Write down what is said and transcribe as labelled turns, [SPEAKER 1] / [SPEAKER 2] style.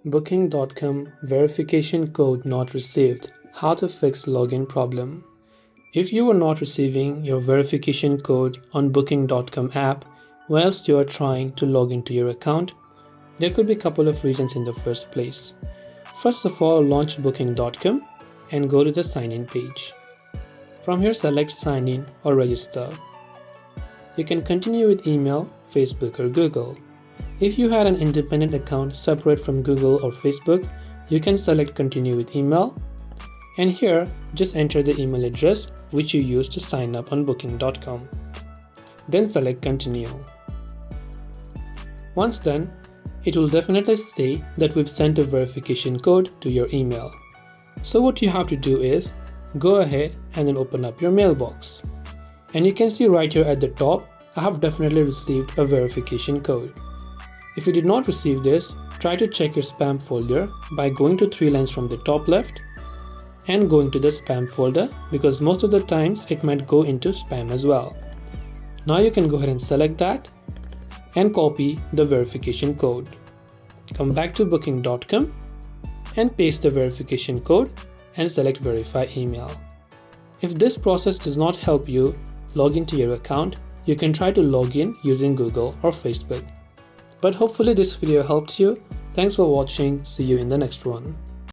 [SPEAKER 1] Booking.com verification code not received. How to fix login problem. If you are not receiving your verification code on Booking.com app whilst you are trying to log into your account, there could be a couple of reasons in the first place. First of all, launch Booking.com and go to the sign in page. From here, select sign in or register. You can continue with email, Facebook or Google. If you had an independent account separate from Google or Facebook, you can select continue with email, and here just enter the email address which you used to sign up on Booking.com. Then select continue. Once done, it will definitely say that we've sent a verification code to your email. So what you have to do is go ahead and then open up your mailbox. And you can see right here at the top, I have definitely received a verification code. If you did not receive this, try to check your spam folder by going to 3 lines from the top left and going to the spam folder, because most of the times it might go into spam as well. Now you can go ahead and select that and copy the verification code. Come back to Booking.com and paste the verification code and select verify email. If this process does not help you log into your account, you can try to log in using Google or Facebook. But hopefully this video helped you. Thanks for watching. See you in the next one.